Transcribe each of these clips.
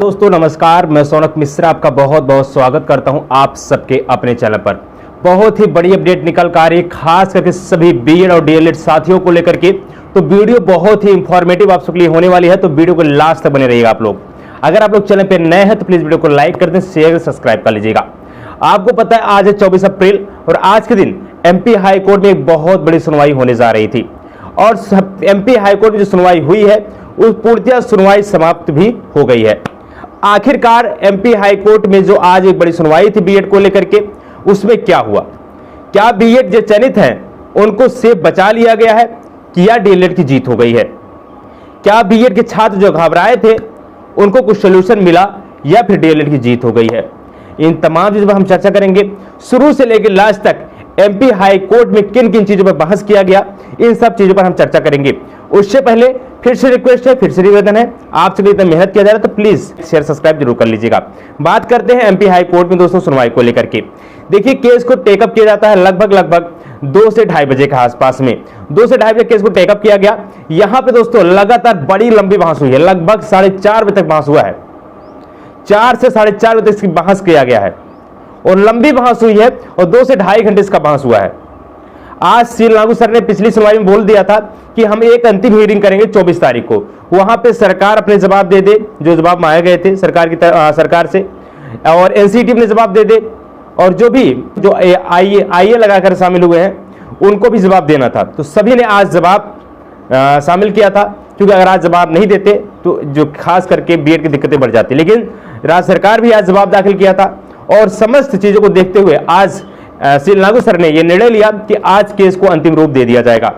दोस्तों नमस्कार, मैं सोनक मिश्रा आपका बहुत बहुत स्वागत करता हूं आप सबके अपने चैनल पर। बहुत ही बड़ी अपडेट निकल कर आ रही है, खास करके सभी बीएड और डीएलएड साथियों को लेकर के। तो वीडियो बहुत ही इंफॉर्मेटिव आप सबके लिए होने वाली है, तो वीडियो को लास्ट तक बने रहिएगा आप लोग। अगर आप लोग चैनल पर नए हैं तो प्लीज वीडियो को लाइक कर दें, शेयर सब्सक्राइब कर लीजिएगा। आपको पता है आज है 24 अप्रैल और आज के दिन एमपी हाई कोर्ट में एक बहुत बड़ी सुनवाई होने जा रही थी और एमपी हाई कोर्ट में जो सुनवाई हुई है उस पूर्णतः सुनवाई समाप्त भी हो गई है। आखिरकार एमपी हाई कोर्ट में जो आज एक बड़ी सुनवाई थी बीएड को लेकर के, उसमें क्या हुआ? क्या बीएड जो चयनित हैं उनको सेफ बचा लिया गया है कि या डीएलएड की जीत हो गई है? क्या बीएड के छात्र जो घबराए थे उनको कुछ सोल्यूशन मिला या फिर डीएलएड की जीत हो गई है? इन तमाम चीजों पर हम चर्चा करेंगे, शुरू से लेकर लास्ट तक एमपी हाई कोर्ट में किन किन चीजों पर बहस किया गया, इन सब चीजों पर हम चर्चा करेंगे। उससे पहले फिर से रिक्वेस्ट है, फिर से निवेदन है, आपसे भी इतना मेहनत किया जा रहा है तो प्लीज शेयर सब्सक्राइब जरूर कर लीजिएगा। बात करते हैं एमपी हाई कोर्ट में दोस्तों सुनवाई को लेकर के। देखिए, केस को टेकअप किया जाता है लगभग 2 से ढाई बजे के आसपास में। 2 से ढाई बजे केस को टेकअप किया गया। यहां पे दोस्तों लगातार बड़ी लंबी बहस हुई है, लगभग 4:30 बजे तक बहस हुआ है। 4 से 4:30 बजे तक इसकी बहस किया गया है और लंबी बहस हुई है और 2 से ढाई घंटे इसका बहस हुआ है। आज सी लागू सर ने पिछली सुनवाई में बोल दिया था कि हम एक अंतिम हियरिंग करेंगे 24 तारीख को। वहां पे सरकार अपने जवाब दे दे, जो जवाब मांगे गए थे सरकार से, और एनसीटी ने जवाब दे दे, और जो भी जो आईए लगाकर शामिल हुए हैं उनको भी जवाब देना था। तो सभी ने आज जवाब शामिल किया था, क्योंकि अगर आज जवाब नहीं देते तो जो खास करके बीएड की दिक्कतें बढ़ जाती। लेकिन राज्य सरकार भी आज जवाब दाखिल किया था और समस्त चीजों को देखते हुए आज श्री लागू सर ने यह निर्णय लिया कि आज केस को अंतिम रूप दे दिया जाएगा।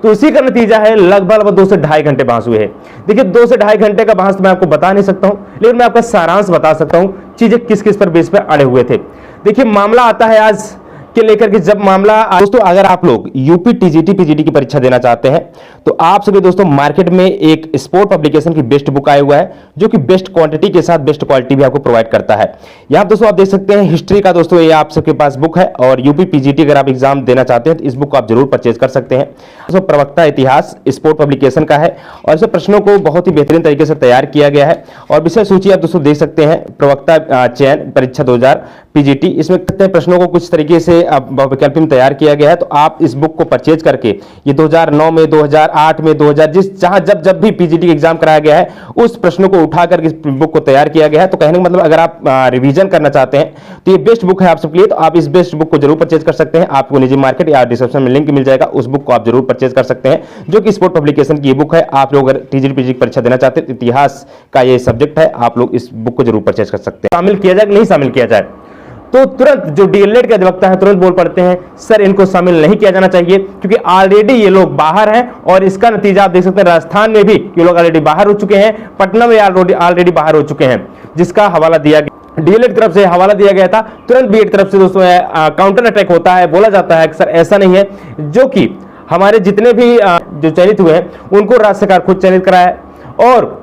तो उसी का नतीजा है लगभग 2 से ढाई घंटे बहस हुए हैं। देखिए, 2 से ढाई घंटे का बहस मैं आपको बता नहीं सकता हूं, लेकिन मैं आपका सारांश बता सकता हूं चीजें किस किस पर बेस पर अड़े हुए थे। देखिए, मामला आता है आज के लेकर के, जब मामला दोस्तों अगर आप लोग यूपी टीजीटी पीजीटी की परीक्षा देना चाहते हैं तो आप सभी दोस्तों मार्केट में एक स्पोर्ट पब्लिकेशन की बेस्ट बुक आया हुआ है, जो कि बेस्ट क्वांटिटी के साथ बेस्ट क्वालिटी भी आपको प्रोवाइड करता है। यहां दोस्तों आप देख सकते हैं हिस्ट्री का दोस्तों ये आप सबके पास बुक है, और यूपी पीजीटी अगर आप एग्जाम देना चाहते हैं तो इस बुक को आप जरूर परचेज कर सकते हैं। दोस्तों प्रवक्ता इतिहास स्पोर्ट पब्लिकेशन का है और इस प्रश्नों को बहुत ही बेहतरीन तरीके से तैयार किया गया है। और विषय सूची आप दोस्तों देख सकते हैं, प्रवक्ता चयन परीक्षा 2000 पीजीटी, इसमें कितने प्रश्नों को कुछ तरीके से वैकल्पिक में तैयार किया गया है। तो आप इस बुक को परचेज करके ये 2009 में, 2008 में, 2000 जहां जब भी पीजीटी एग्जाम कराया गया है उस प्रश्नों को उठाकर इस बुक को तैयार किया गया है। तो कहने का मतलब अगर आप रिवीजन करना चाहते हैं तो ये बेस्ट बुक है आप सबके लिए। तो आप इस बेस्ट बुक को जरूर परचेज कर सकते हैं। आपको निजी मार्केट या डिस्क्रिप्शन में लिंक मिल जाएगा, उस बुक को आप जरूर परचेज कर सकते हैं, जो कि स्पोर्ट पब्लिकेशन की बुक है। आप लोग अगर टीजीटी पीजीटी परीक्षा देना चाहते हैं, इतिहास का ये सब्जेक्ट है, आप लोग इस बुक को जरूर परचेज कर सकते हैं। शामिल किया जाए कि नहीं शामिल किया जाए, तो तुरंत जो डीएलएड के अधिवक्ता है तुरंत बोल पड़ते हैं सर इनको शामिल नहीं किया जाना चाहिए, क्योंकि ऑलरेडी ये लोग बाहर हैं। और इसका नतीजा आप देख सकते हैं, राजस्थान में भी ये लोग ऑलरेडी बाहर हो चुके हैं, पटना में ऑलरेडी बाहर हो चुके हैं, जिसका हवाला दिया गया डीएलएड तरफ से हवाला दिया गया था। तुरंत बीएड तरफ से दोस्तों काउंटर अटैक होता है, बोला जाता है कि सर ऐसा नहीं है, जो कि हमारे जितने भी जो चयनित हुए हैं उनको राज्य सरकार खुद चयनित कराया है। और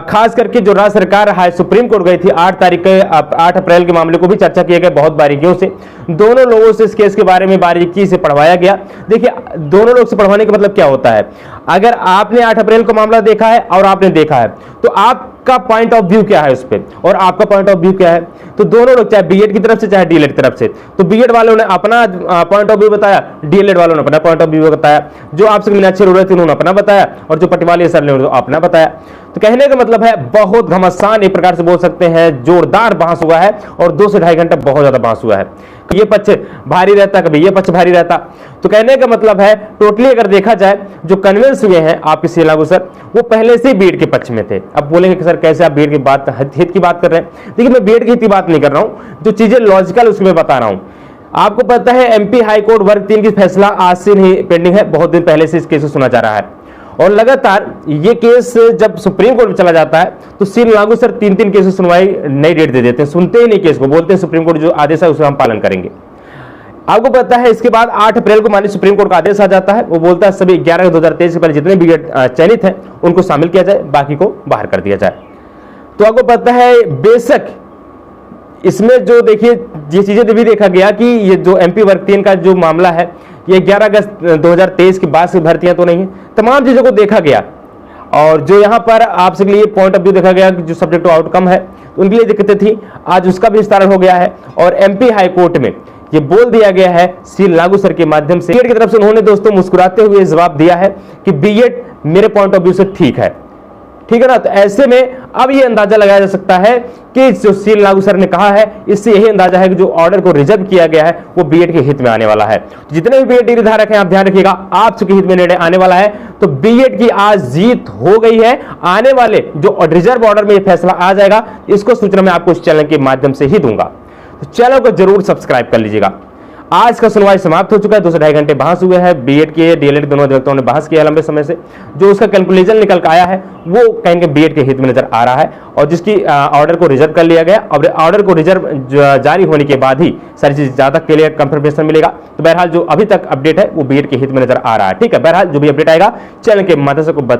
खास करके जो राज्य सरकार हाई सुप्रीम कोर्ट गई थी 8 अप्रैल के मामले को भी चर्चा किया गया बहुत बारीकियों से। दोनों लोगों से इस केस के बारे में बारीकी से पढ़वाया गया। देखिए, दोनों लोग से पढ़वाने का मतलब क्या होता है, अगर आपने 8 अप्रैल का मामला देखा है और आपने देखा है तो आपका पॉइंट ऑफ व्यू क्या है उस पर, और आपका पॉइंट ऑफ व्यू क्या है। तो दोनों लोग, चाहे बीएड की तरफ से चाहे डीएलएड की तरफ से, तो बीएड वालों ने अपना पॉइंट ऑफ व्यू बताया, डीएलएड वालों ने अपना पॉइंट ऑफ व्यू बताया, जो आपसे मीनाक्षी अरोड़ा थी उन्होंने अपना बताया, और जो पटिवाली सर ने अपना बताया। तो कहने का मतलब है बहुत घमासान एक प्रकार से बोल सकते हैं, जोरदार बहस हुआ है और 2 से ढाई घंटा बहुत ज्यादा बहस हुआ है। ये पक्ष भारी रहता, कभी ये पक्ष भारी रहता। तो कहने का मतलब है टोटली अगर देखा जाए जो कन्विंस हुए हैं आपके श्री लागू सर, वो पहले से बीएड के पक्ष में थे। अब बोलेंगे कि सर कैसे आप बीएड की बात हित की बात कर रहे हैं। देखिए, मैं बीएड की हित की बात नहीं कर रहा हूं, जो चीजें लॉजिकल उसकी मैं बता रहा हूं। आपको पता है एमपी हाई कोर्ट वर्ग 3 की फैसला आज से नहीं पेंडिंग है, बहुत दिन पहले से इस केस को सुना जा रहा है। और लगातार ये केस जब सुप्रीम कोर्ट में चला जाता है तो श्री लागू सर 3-3 केस की सुनवाई नई डेट दे देते हैं, सुनते ही नहीं केस को, बोलते हैं सुप्रीम कोर्ट जो आदेश है उसका हम पालन करेंगे। आपको पता है इसके बाद 8 अप्रैल को माननीय सुप्रीम कोर्ट का आदेश आ जाता है, वो बोलता है सभी 11/2023 से पहले जितने भी चयनित हैं उनको शामिल किया जाए, बाकी को बाहर कर दिया जाए। तो आपको पता है बेशक इसमें जो देखिए ये चीजें भी देखा गया कि ये जो एमपी वर्ग 3 का जो मामला है ये 11 अगस्त 2023 के बाद से भर्तियां तो नहीं है, तमाम चीजों को देखा गया। और जो यहाँ पर आपसे लिए पॉइंट ऑफ व्यू देखा गया जो सब्जेक्ट आउटकम है उनके लिए दिक्कतें थी, आज उसका भी विस्तार हो गया है। और एमपी हाई कोर्ट में ये बोल दिया गया है सील लागू सर के माध्यम से, बीएड की तरफ से उन्होंने दोस्तों मुस्कुराते हुए जवाब दिया है कि बीएड मेरे पॉइंट ऑफ व्यू से ठीक है ना। तो ऐसे में अब ये अंदाजा लगाया जा सकता है कि जो सील लागू सर ने कहा है इससे यही अंदाजा है कि जो ऑर्डर को रिजर्व किया गया है वो बीएड के हित में आने वाला है। तो जितने भी बीएड डिग्री धारक हैं आप ध्यान रखिएगा, आप सबके हित में निर्णय आने वाला है। तो बीएड की आज जीत हो गई है, आने वाले जो रिजर्व ऑर्डर में ये फैसला आ जाएगा इसको सूचना मैं आपको इस चैनल के माध्यम से ही दूंगा। तो चैनल को जरूर सब्सक्राइब कर लीजिएगा। आज का सुनवाई समाप्त हो चुका है, 2 से 2.5 घंटे बहस हुए हैं, बीएड के डीएलएड दोनों अधिवक्ताओं ने बहस किया लंबे समय से। जो उसका कैलकुलेशन निकल कर आया है वो कहेंगे बीएड के हित में नजर आ रहा है और जिसकी ऑर्डर को रिजर्व कर लिया गया और ऑर्डर को रिजर्व जारी होने के बाद ही सारी चीज ज्यादा क्लियर कंफर्मेशन मिलेगा। तो बहरहाल जो अभी तक अपडेट है वो बीएड के हित में नजर आ रहा है। ठीक है, बहरहाल जो भी अपडेट आएगा चैनल के माध्यम से बता